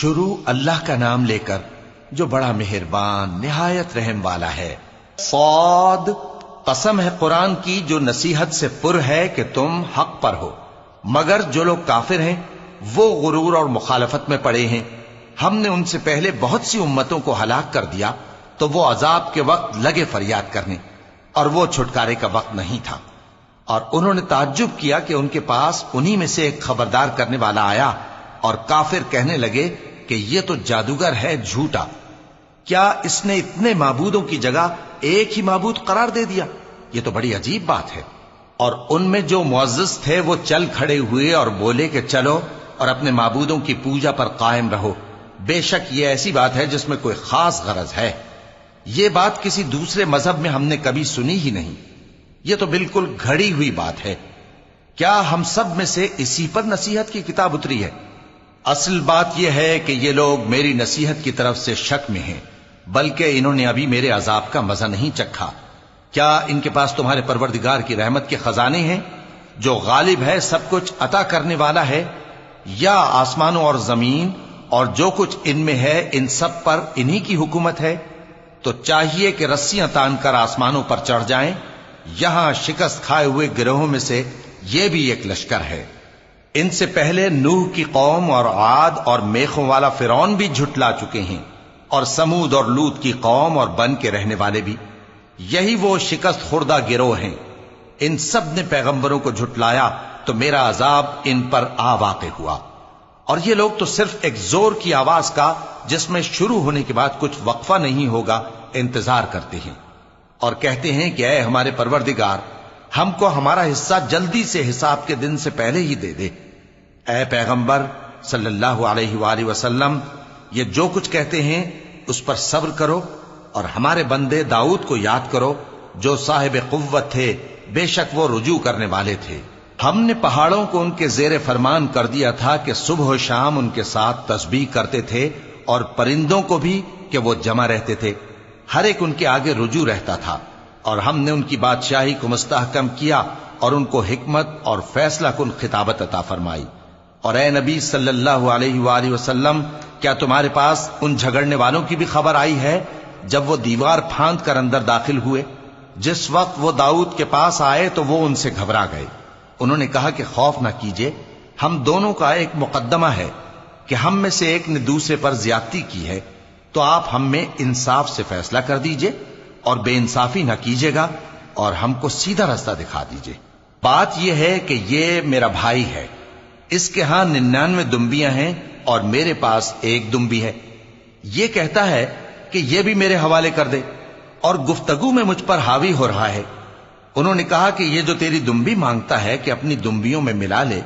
شروع اللہ کا نام لے کر جو بڑا مہربان نہایت رحم والا ہے۔ صاد، قسم ہے قرآن کی جو نصیحت سے پر ہے کہ تم حق پر ہو، مگر جو لوگ کافر ہیں وہ غرور اور مخالفت میں پڑے ہیں۔ ہم نے ان سے پہلے بہت سی امتوں کو ہلاک کر دیا تو وہ عذاب کے وقت لگے فریاد کرنے، اور وہ چھٹکارے کا وقت نہیں تھا۔ اور انہوں نے تعجب کیا کہ ان کے پاس انہی میں سے ایک خبردار کرنے والا آیا، اور کافر کہنے لگے کہ یہ تو جادوگر ہے جھوٹا، کیا اس نے اتنے معبودوں کی جگہ ایک ہی معبود قرار دے دیا؟ یہ تو بڑی عجیب بات ہے۔ اور ان میں جو معزز تھے وہ چل کھڑے ہوئے اور بولے کہ چلو اور اپنے معبودوں کی پوجا پر قائم رہو، بے شک یہ ایسی بات ہے جس میں کوئی خاص غرض ہے۔ یہ بات کسی دوسرے مذہب میں ہم نے کبھی سنی ہی نہیں، یہ تو بالکل گھڑی ہوئی بات ہے۔ کیا ہم سب میں سے اسی پر نصیحت کی کتاب اتری ہے؟ اصل بات یہ ہے کہ یہ لوگ میری نصیحت کی طرف سے شک میں ہیں، بلکہ انہوں نے ابھی میرے عذاب کا مزہ نہیں چکھا۔ کیا ان کے پاس تمہارے پروردگار کی رحمت کے خزانے ہیں جو غالب ہے، سب کچھ عطا کرنے والا ہے؟ یا آسمانوں اور زمین اور جو کچھ ان میں ہے ان سب پر انہی کی حکومت ہے؟ تو چاہیے کہ رسیاں تان کر آسمانوں پر چڑھ جائیں۔ یہاں شکست کھائے ہوئے گروہوں میں سے یہ بھی ایک لشکر ہے۔ ان سے پہلے نوح کی قوم اور عاد اور میخوں والا فرعون بھی جھٹلا چکے ہیں، اور سمود اور لوط کی قوم اور بن کے رہنے والے بھی، یہی وہ شکست خوردہ گروہ ہیں۔ ان سب نے پیغمبروں کو جھٹلایا تو میرا عذاب ان پر آ واقع ہوا۔ اور یہ لوگ تو صرف ایک زور کی آواز کا جس میں شروع ہونے کے بعد کچھ وقفہ نہیں ہوگا انتظار کرتے ہیں، اور کہتے ہیں کہ اے ہمارے پروردگار، ہم کو ہمارا حصہ جلدی سے حساب کے دن سے پہلے ہی دے دے۔ اے پیغمبر صلی اللہ علیہ وآلہ وسلم، یہ جو کچھ کہتے ہیں اس پر صبر کرو، اور ہمارے بندے داؤد کو یاد کرو جو صاحب قوت تھے، بے شک وہ رجوع کرنے والے تھے۔ ہم نے پہاڑوں کو ان کے زیر فرمان کر دیا تھا کہ صبح و شام ان کے ساتھ تسبیح کرتے تھے، اور پرندوں کو بھی کہ وہ جمع رہتے تھے، ہر ایک ان کے آگے رجوع رہتا تھا۔ اور ہم نے ان کی بادشاہی کو مستحکم کیا اور ان کو حکمت اور فیصلہ کن خطابت عطا فرمائی۔ اور اے نبی صلی اللہ علیہ وآلہ وسلم، کیا تمہارے پاس ان جھگڑنے والوں کی بھی خبر آئی ہے جب وہ دیوار پھاند کر اندر داخل ہوئے؟ جس وقت وہ داؤد کے پاس آئے تو وہ ان سے گھبرا گئے۔ انہوں نے کہا کہ خوف نہ کیجیے، ہم دونوں کا ایک مقدمہ ہے کہ ہم میں سے ایک نے دوسرے پر زیادتی کی ہے، تو آپ ہم میں انصاف سے فیصلہ کر دیجئے اور بے انصافی نہ کیجیے گا، اور ہم کو سیدھا رستہ دکھا دیجئے۔ بات یہ ہے کہ یہ میرا بھائی ہے، اس کے ہاں 99 دمبیاں ہیں اور میرے پاس ایک دمبی ہے۔ یہ کہتا ہے کہ یہ بھی میرے حوالے کر دے، اور گفتگو میں مجھ پر حاوی ہو رہا ہے۔ انہوں نے کہا کہ یہ جو تیری دمبی مانگتا ہے کہ اپنی دمبیوں میں ملا لے،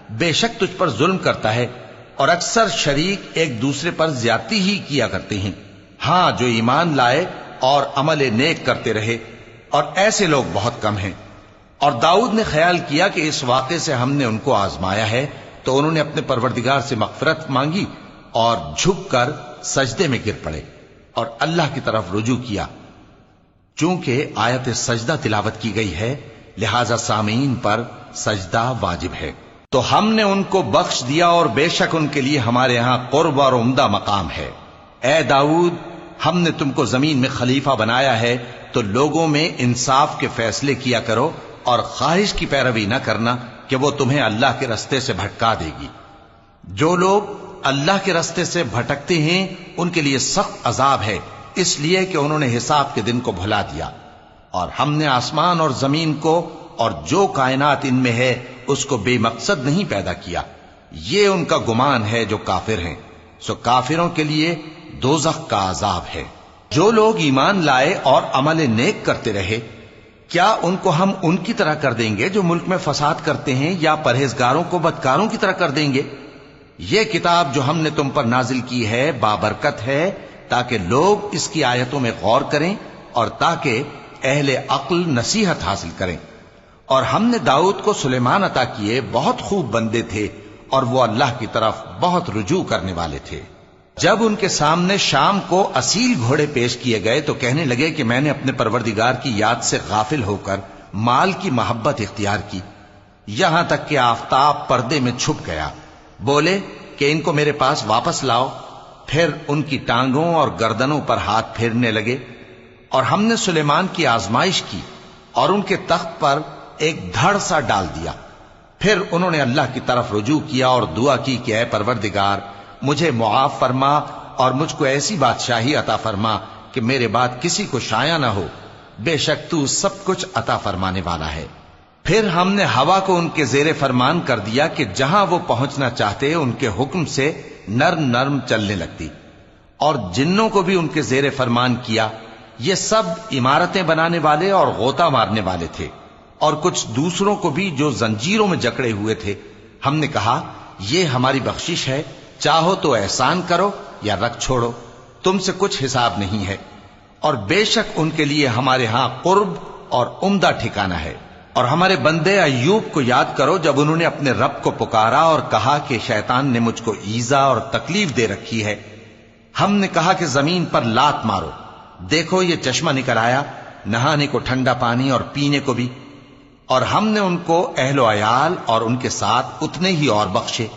بے شک تجھ پر ظلم کرتا ہے، اور اکثر شریک ایک دوسرے پر زیادتی ہی کیا کرتے ہیں۔ ہاں، جو ایمان لائے اور عمل نیک کرتے رہے، اور ایسے لوگ بہت کم ہیں۔ اور داؤد نے خیال کیا کہ اس واقعے سے ہم نے ان کو آزمایا ہے، تو انہوں نے اپنے پروردگار سے مغفرت مانگی اور جھک کر سجدے میں گر پڑے اور اللہ کی طرف رجوع کیا۔ چونکہ آیت سجدہ تلاوت کی گئی ہے، لہذا سامعین پر سجدہ واجب ہے۔ تو ہم نے ان کو بخش دیا، اور بے شک ان کے لیے ہمارے ہاں قرب اور عمدہ مقام ہے۔ اے داؤد، ہم نے تم کو زمین میں خلیفہ بنایا ہے، تو لوگوں میں انصاف کے فیصلے کیا کرو، اور خواہش کی پیروی نہ کرنا کہ وہ تمہیں اللہ کے رستے سے بھٹکا دے گی۔ جو لوگ اللہ کے رستے سے بھٹکتے ہیں ان کے لیے سخت عذاب ہے، اس لیے کہ انہوں نے حساب کے دن کو بھلا دیا۔ اور ہم نے آسمان اور زمین کو اور جو کائنات ان میں ہے اس کو بے مقصد نہیں پیدا کیا۔ یہ ان کا گمان ہے جو کافر ہیں، سو کافروں کے لیے دوزخ کا عذاب ہے۔ جو لوگ ایمان لائے اور عمل نیک کرتے رہے، کیا ان کو ہم ان کی طرح کر دیں گے جو ملک میں فساد کرتے ہیں، یا پرہیزگاروں کو بدکاروں کی طرح کر دیں گے؟ یہ کتاب جو ہم نے تم پر نازل کی ہے بابرکت ہے، تاکہ لوگ اس کی آیتوں میں غور کریں اور تاکہ اہل عقل نصیحت حاصل کریں۔ اور ہم نے داؤد کو سلیمان عطا کیے، بہت خوب بندے تھے، اور وہ اللہ کی طرف بہت رجوع کرنے والے تھے۔ جب ان کے سامنے شام کو اصیل گھوڑے پیش کیے گئے تو کہنے لگے کہ میں نے اپنے پروردگار کی یاد سے غافل ہو کر مال کی محبت اختیار کی، یہاں تک کہ آفتاب پردے میں چھپ گیا۔ بولے کہ ان کو میرے پاس واپس لاؤ، پھر ان کی ٹانگوں اور گردنوں پر ہاتھ پھیرنے لگے، اور ہم نے سلیمان کی آزمائش کی اور ان کے تخت پر ایک دھڑ سا ڈال دیا۔ پھر انہوں نے اللہ کی طرف رجوع کیا اور دعا کی کہ اے پروردگار مجھے معاف فرما اور مجھ کو ایسی بادشاہی عطا فرما کہ میرے بعد کسی کو شایع نہ ہو، بے شک تو سب کچھ عطا فرمانے والا ہے۔ پھر ہم نے ہوا کو ان کے زیر فرمان کر دیا کہ جہاں وہ پہنچنا چاہتے ان کے حکم سے نرم نرم چلنے لگتی، اور جنوں کو بھی ان کے زیر فرمان کیا۔ یہ سب عمارتیں بنانے والے اور غوطہ مارنے والے تھے، اور کچھ دوسروں کو بھی جو زنجیروں میں جکڑے ہوئے تھے۔ ہم نے کہا یہ ہماری بخشش ہے، چاہو تو احسان کرو یا رکھ چھوڑو، تم سے کچھ حساب نہیں ہے، اور بے شک ان کے لیے ہمارے ہاں قرب اور عمدہ ٹھکانہ ہے۔ اور ہمارے بندے ایوب کو یاد کرو جب انہوں نے اپنے رب کو پکارا اور کہا کہ شیطان نے مجھ کو ایذا اور تکلیف دے رکھی ہے۔ ہم نے کہا کہ زمین پر لات مارو، دیکھو یہ چشمہ نکل آیا، نہانے کو ٹھنڈا پانی اور پینے کو بھی، اور ہم نے ان کو اہل و عیال اور ان کے ساتھ اتنے ہی اور بخشے۔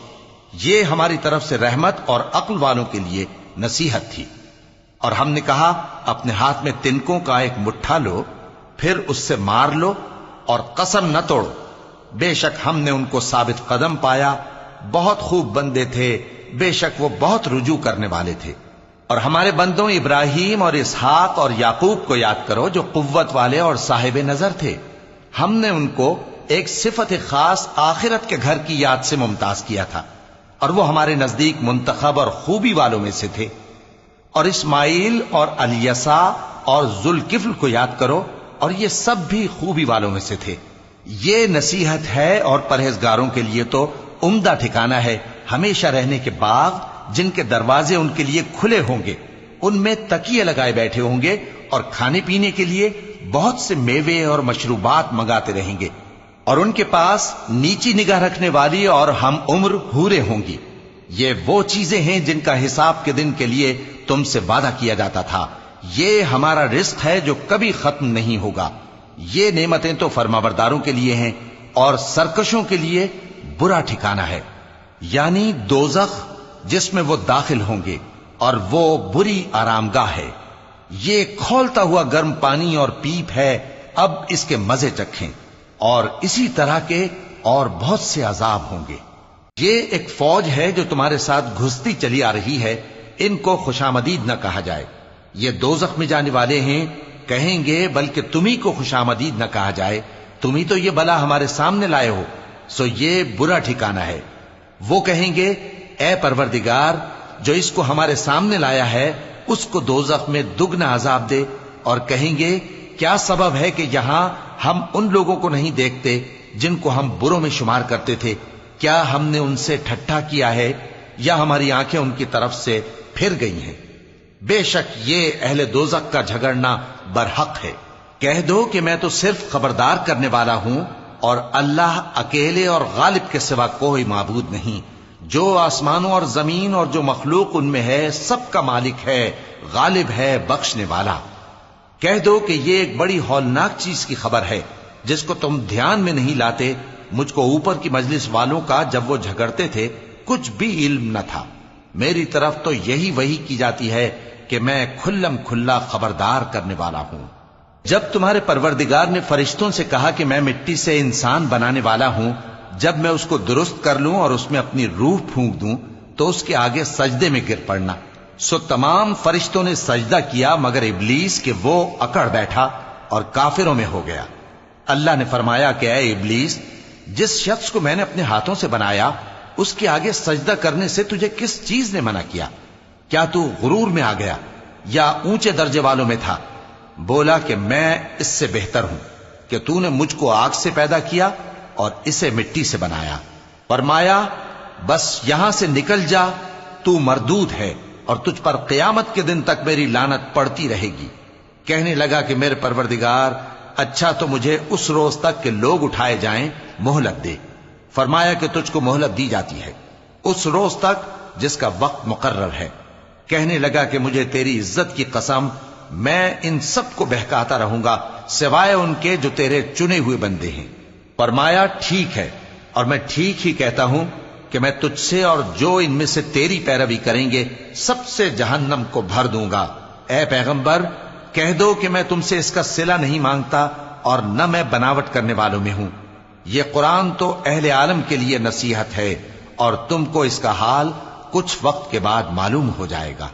یہ ہماری طرف سے رحمت اور عقل والوں کے لیے نصیحت تھی۔ اور ہم نے کہا اپنے ہاتھ میں تنکوں کا ایک مٹھا لو، پھر اس سے مار لو اور قسم نہ توڑو، بے شک ہم نے ان کو ثابت قدم پایا، بہت خوب بندے تھے، بے شک وہ بہت رجوع کرنے والے تھے۔ اور ہمارے بندوں ابراہیم اور اسحاق اور یعقوب کو یاد کرو جو قوت والے اور صاحب نظر تھے۔ ہم نے ان کو ایک صفت خاص آخرت کے گھر کی یاد سے ممتاز کیا تھا، اور وہ ہمارے نزدیک منتخب اور خوبی والوں میں سے تھے۔ اور اسماعیل اور الیسع اور ذوالکفل کو یاد کرو، اور یہ سب بھی خوبی والوں میں سے تھے۔ یہ نصیحت ہے اور پرہیزگاروں کے لیے تو عمدہ ٹھکانہ ہے، ہمیشہ رہنے کے باغ جن کے دروازے ان کے لیے کھلے ہوں گے، ان میں تکیے لگائے بیٹھے ہوں گے، اور کھانے پینے کے لیے بہت سے میوے اور مشروبات منگاتے رہیں گے، اور ان کے پاس نیچی نگاہ رکھنے والی اور ہم عمر حوریں ہوں گی۔ یہ وہ چیزیں ہیں جن کا حساب کے دن کے لیے تم سے وعدہ کیا جاتا تھا، یہ ہمارا رزق ہے جو کبھی ختم نہیں ہوگا۔ یہ نعمتیں تو فرمانبرداروں کے لیے ہیں، اور سرکشوں کے لیے برا ٹھکانہ ہے، یعنی دوزخ جس میں وہ داخل ہوں گے، اور وہ بری آرام گاہ ہے۔ یہ کھولتا ہوا گرم پانی اور پیپ ہے، اب اس کے مزے چکھیں، اور اسی طرح کے اور بہت سے عذاب ہوں گے۔ یہ ایک فوج ہے جو تمہارے ساتھ گھستی چلی آ رہی ہے، ان کو خوشامدید نہ کہا جائے۔ یہ دوزخ میں جانے والے ہیں، کہیں گے بلکہ تمہیں کو خوشامدید نہ کہا جائے، تمہیں تو یہ بلا ہمارے سامنے لائے ہو، سو یہ برا ٹھکانہ ہے۔ وہ کہیں گے اے پروردگار جو اس کو ہمارے سامنے لایا ہے اس کو دوزخ میں دگنا عذاب دے، اور کہیں گے کیا سبب ہے کہ یہاں ہم ان لوگوں کو نہیں دیکھتے جن کو ہم بروں میں شمار کرتے تھے؟ کیا ہم نے ان سے ٹھٹھا کیا ہے یا ہماری آنکھیں ان کی طرف سے پھر گئی ہیں؟ بے شک یہ اہل دوزخ کا جھگڑنا برحق ہے۔ کہہ دو کہ میں تو صرف خبردار کرنے والا ہوں، اور اللہ اکیلے اور غالب کے سوا کوئی معبود نہیں۔ جو آسمانوں اور زمین اور جو مخلوق ان میں ہے سب کا مالک ہے، غالب ہے، بخشنے والا۔ کہہ دو کہ یہ ایک بڑی ہولناک چیز کی خبر ہے جس کو تم دھیان میں نہیں لاتے۔ مجھ کو اوپر کی مجلس والوں کا جب وہ جھگڑتے تھے کچھ بھی علم نہ تھا، میری طرف تو یہی وحی کی جاتی ہے کہ میں کھلم کھلا خبردار کرنے والا ہوں۔ جب تمہارے پروردگار نے فرشتوں سے کہا کہ میں مٹی سے انسان بنانے والا ہوں، جب میں اس کو درست کر لوں اور اس میں اپنی روح پھونک دوں تو اس کے آگے سجدے میں گر پڑنا۔ سو تمام فرشتوں نے سجدہ کیا مگر ابلیس کہ وہ اکڑ بیٹھا اور کافروں میں ہو گیا۔ اللہ نے فرمایا کہ اے ابلیس، جس شخص کو میں نے اپنے ہاتھوں سے بنایا اس کے آگے سجدہ کرنے سے تجھے کس چیز نے منع کیا؟ کیا تو غرور میں آ گیا یا اونچے درجے والوں میں تھا؟ بولا کہ میں اس سے بہتر ہوں کہ تو نے مجھ کو آگ سے پیدا کیا اور اسے مٹی سے بنایا۔ فرمایا بس یہاں سے نکل جا، تو مردود ہے اور تجھ پر قیامت کے دن تک میری لعنت پڑتی رہے گی۔ کہنے لگا کہ میرے پروردگار، اچھا تو مجھے اس روز تک کہ لوگ اٹھائے جائیں مہلت دے۔ فرمایا کہ تجھ کو مہلت دی جاتی ہے اس روز تک جس کا وقت مقرر ہے۔ کہنے لگا کہ مجھے تیری عزت کی قسم، میں ان سب کو بہکاتا رہوں گا سوائے ان کے جو تیرے چنے ہوئے بندے ہیں۔ فرمایا ٹھیک ہے، اور میں ٹھیک ہی کہتا ہوں، کہ میں تجھ سے اور جو ان میں سے تیری پیروی کریں گے سب سے جہنم کو بھر دوں گا۔ اے پیغمبر کہہ دو کہ میں تم سے اس کا صلہ نہیں مانگتا اور نہ میں بناوٹ کرنے والوں میں ہوں۔ یہ قرآن تو اہل عالم کے لیے نصیحت ہے اور تم کو اس کا حال کچھ وقت کے بعد معلوم ہو جائے گا۔